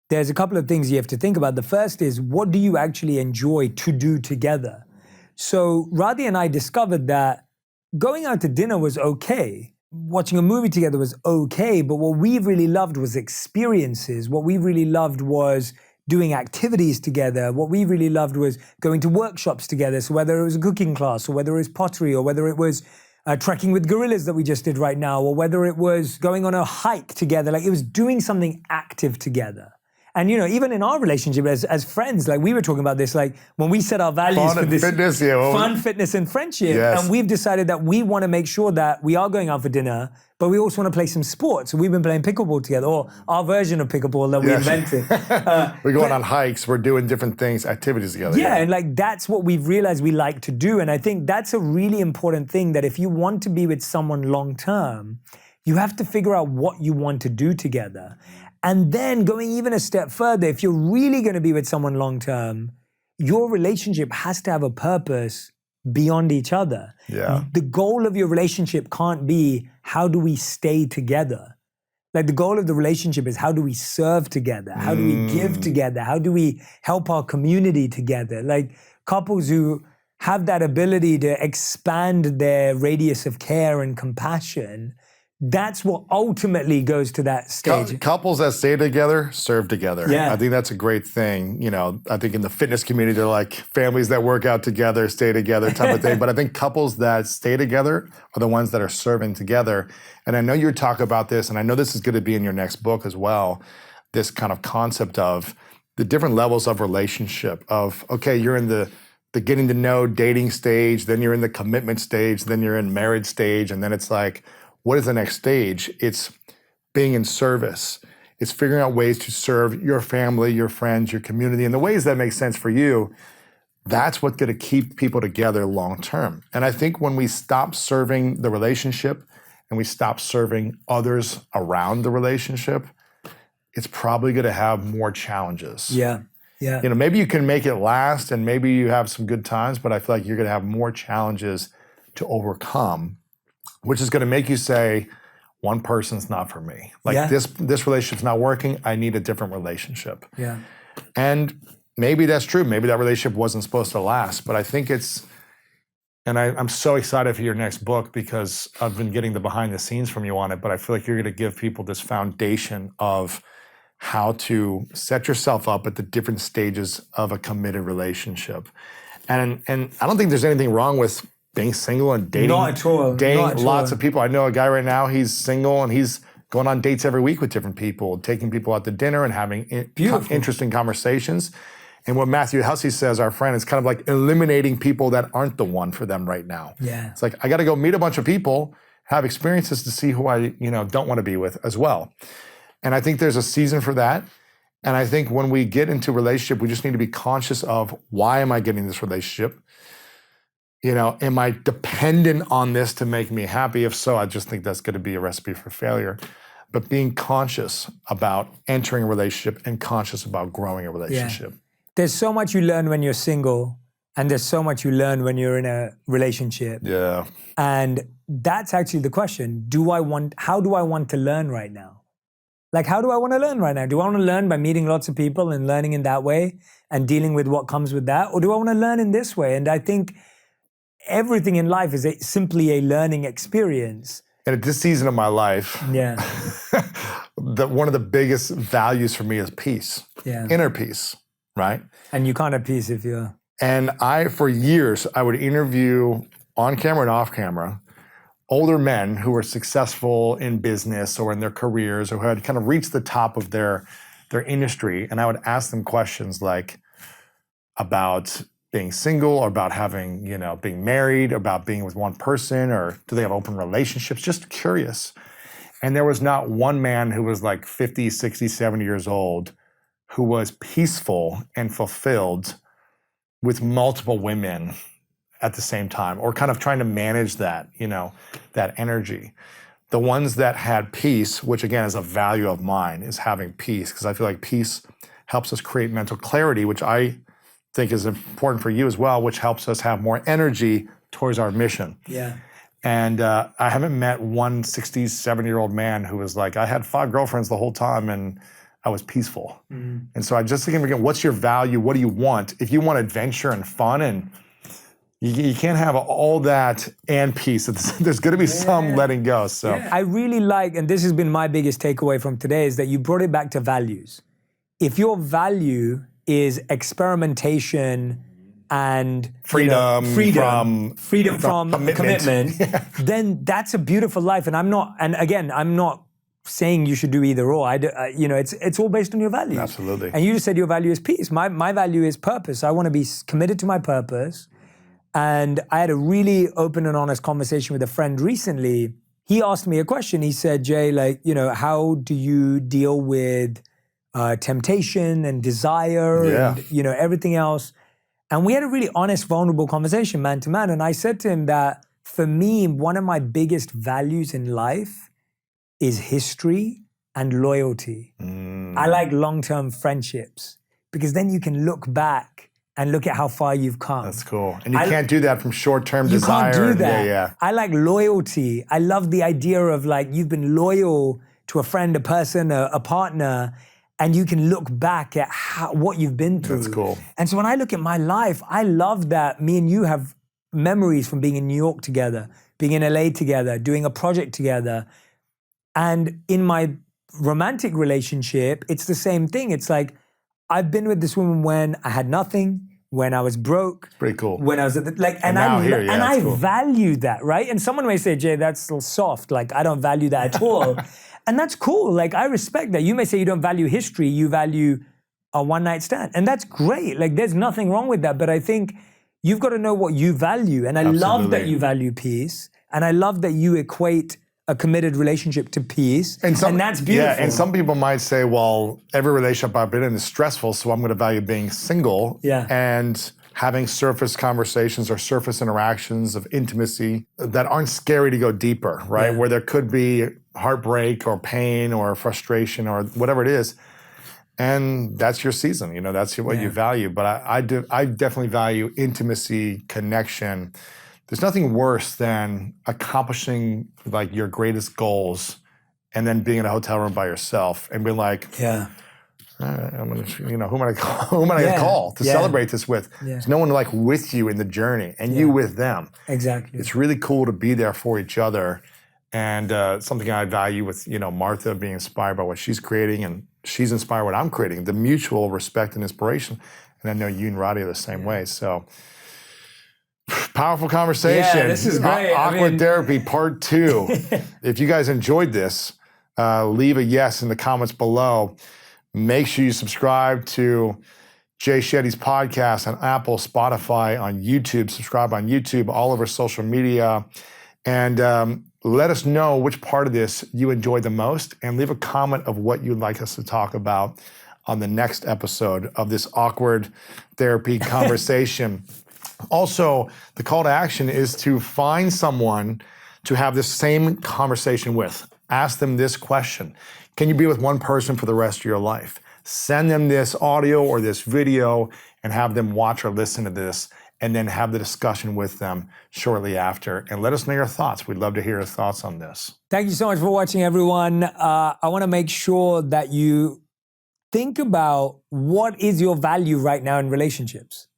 there's a couple of things you have to think about. The first is, what do you actually enjoy to do together? So Radhi and I discovered that going out to dinner was okay. Watching a movie together was okay. But what we really loved was experiences. What we really loved was doing activities together. What we really loved was going to workshops together. So whether it was a cooking class, or whether it was pottery, or whether it was trekking with gorillas that we just did right now, or whether it was going on a hike together, like it was doing something active together. And, you know, even in our relationship as friends, like we were talking about this, like when we set our values for this fitness, fun, fitness, and friendship, and we've decided that we want to make sure that we are going out for dinner, but we also want to play some sports. So we've been playing pickleball together, or our version of pickleball that we invented. We're going on hikes, we're doing different things, activities together. Yeah, and like that's what we've realized we like to do. And I think that's a really important thing, that if you want to be with someone long term, you have to figure out what you want to do together. And then going even a step further, if you're really going to be with someone long term, your relationship has to have a purpose beyond each other. Yeah. The goal of your relationship can't be, how do we stay together? Like the goal of the relationship is, how do we serve together? How do we give together? How do we help our community together? Like couples who have that ability to expand their radius of care and compassion, that's what ultimately goes to that stage. Couples that stay together, serve together. Yeah. I think that's a great thing. You know, I think in the fitness community, they're like families that work out together, stay together type of thing. But I think couples that stay together are the ones that are serving together. And I know you talk about this, and I know this is going to be in your next book as well, this kind of concept of the different levels of relationship of, okay, you're in the getting to know dating stage, then you're in the commitment stage, then you're in marriage stage, and then it's like, what is the next stage? It's being in service. It's figuring out ways to serve your family, your friends, your community in the ways that make sense for you. That's what's going to keep people together long term. And I think when we stop serving the relationship and we stop serving others around the relationship, it's probably going to have more challenges. Yeah. Yeah. You know, maybe you can make it last and maybe you have some good times, but I feel like you're going to have more challenges to overcome, which is going to make you say, one person's not for me. Like this relationship's not working. I need a different relationship. Yeah. And maybe that's true. Maybe that relationship wasn't supposed to last. But I think I'm so excited for your next book because I've been getting the behind the scenes from you on it, but I feel like you're going to give people this foundation of how to set yourself up at the different stages of a committed relationship. And I don't think there's anything wrong with being single and dating. Not at all. Dating lots of people. I know a guy right now, he's single and he's going on dates every week with different people, taking people out to dinner and having interesting conversations. And what Matthew Hussey says, our friend, is kind of like eliminating people that aren't the one for them right now. Yeah. It's like, I got to go meet a bunch of people, have experiences to see who I, don't want to be with as well. And I think there's a season for that. And I think when we get into relationship, we just need to be conscious of, why am I getting this relationship? Am I dependent on this to make me happy? If so, I just think that's going to be a recipe for failure. But being conscious about entering a relationship and conscious about growing a relationship. Yeah. There's so much you learn when you're single, and there's so much you learn when you're in a relationship. Yeah. And that's actually the question. How do I want to learn right now? Like, how do I want to learn right now? Do I want to learn by meeting lots of people and learning in that way and dealing with what comes with that? Or do I want to learn in this way? And I think everything in life is simply a learning experience. And at this season of my life, one of the biggest values for me is peace. Yeah. Inner peace, right? And you can't have peace if you're... And for years, I would interview on camera and off camera older men who were successful in business or in their careers or who had kind of reached the top of their industry. And I would ask them questions like about being single, or about having, being married, about being with one person, or do they have open relationships? Just curious. And there was not one man who was like 50, 60, 70 years old who was peaceful and fulfilled with multiple women at the same time, or kind of trying to manage that, that energy. The ones that had peace, which again is a value of mine, is having peace, because I feel like peace helps us create mental clarity, which I think is important for you as well, which helps us have more energy towards our mission. Yeah. And I haven't met one 60, 70-year-old man who was like, I had 5 girlfriends the whole time and I was peaceful. Mm. And so I just think, again, what's your value? What do you want? If you want adventure and fun, and you can't have all that and peace. There's going to be some letting go. So I really like, and this has been my biggest takeaway from today, is that you brought it back to values. If your value is experimentation and freedom from commitment, then that's a beautiful life. And I'm not saying you should do either or. It's all based on your values. Absolutely. And you just said your value is peace. My value is purpose. I want to be committed to my purpose. And I had a really open and honest conversation with a friend recently. He asked me a question. He said, Jay, how do you deal with temptation and desire and everything else? And we had a really honest, vulnerable conversation, man to man. And I said to him that for me, one of my biggest values in life is history and loyalty. I like long-term friendships, because then you can look back and look at how far you've come. That's cool. And you can't do that from short-term desire. You can't do that. Yeah. I like loyalty. I love the idea of you've been loyal to a friend, a person, a partner, and you can look back at what you've been through. That's cool. And so when I look at my life, I love that me and you have memories from being in New York together, being in LA together, doing a project together. And in my romantic relationship, it's the same thing. It's like, I've been with this woman when I had nothing, when I was broke. Pretty cool. When I was at I cool. value that, right? And someone may say, Jay, that's still soft. I don't value that at all. And that's cool. I respect that. You may say you don't value history, you value a one-night stand. And that's great. There's nothing wrong with that. But I think you've got to know what you value. And I love that you value peace. And I love that you equate a committed relationship to peace. And that's beautiful. Yeah, and some people might say, well, every relationship I've been in is stressful, so I'm going to value being single. Yeah. And having surface conversations or surface interactions of intimacy that aren't scary to go deeper, right? Yeah. Where there could be heartbreak or pain or frustration or whatever it is. And that's your season, that's what you value. But I definitely value intimacy, connection. There's nothing worse than accomplishing your greatest goals and then being in a hotel room by yourself and being like, I'm gonna, who am I gonna call to celebrate this with? Yeah. There's no one with you in the journey and you with them. Exactly. It's really cool to be there for each other. And something I value with, Martha being inspired by what she's creating and she's inspired by what I'm creating, the mutual respect and inspiration. And I know you and Roddy are the same way. So powerful conversation. Yeah, this is great. Awkward Therapy Part 2. If you guys enjoyed this, leave a yes in the comments below. Make sure you subscribe to Jay Shetty's podcast on Apple, Spotify, on YouTube. Subscribe on YouTube, all over social media. And let us know which part of this you enjoyed the most, and leave a comment of what you'd like us to talk about on the next episode of this awkward therapy conversation. Also, the call to action is to find someone to have this same conversation with. Ask them this question. Can you be with one person for the rest of your life? Send them this audio or this video and have them watch or listen to this, and then have the discussion with them shortly after. And let us know your thoughts. We'd love to hear your thoughts on this. Thank you so much for watching, everyone. I want to make sure that you think about what is your value right now in relationships.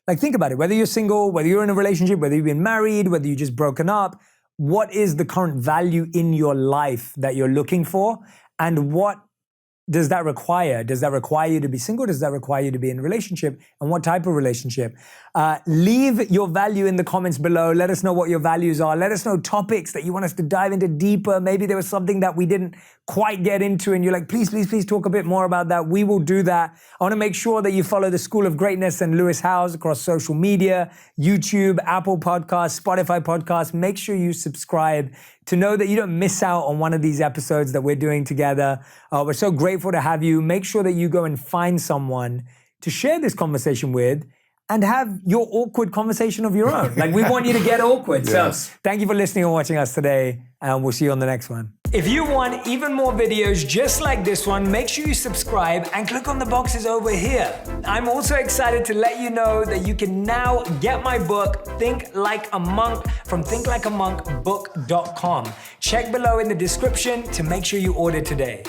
Like, think about it. Whether you're single, whether you're in a relationship, whether you've been married, whether you've just broken up, what is the current value in your life that you're looking for? And what does that require? Does that require you to be single? Does that require you to be in a relationship? And what type of relationship? Leave your value in the comments below. Let us know what your values are. Let us know topics that you want us to dive into deeper. Maybe there was something that we didn't quite get into and you're like, please, please, please talk a bit more about that. We will do that. I want to make sure that you follow the School of Greatness and Lewis Howes across social media, YouTube, Apple Podcasts, Spotify Podcasts. Make sure you subscribe to know that you don't miss out on one of these episodes that we're doing together. We're so grateful to have you. Make sure that you go and find someone to share this conversation with and have your awkward conversation of your own. Like, we want you to get awkward. Yes. So thank you for listening and watching us today, and we'll see you on the next one. If you want even more videos just like this one, make sure you subscribe and click on the boxes over here. I'm also excited to let you know that you can now get my book, Think Like a Monk, from thinklikeamonkbook.com. Check below in the description to make sure you order today.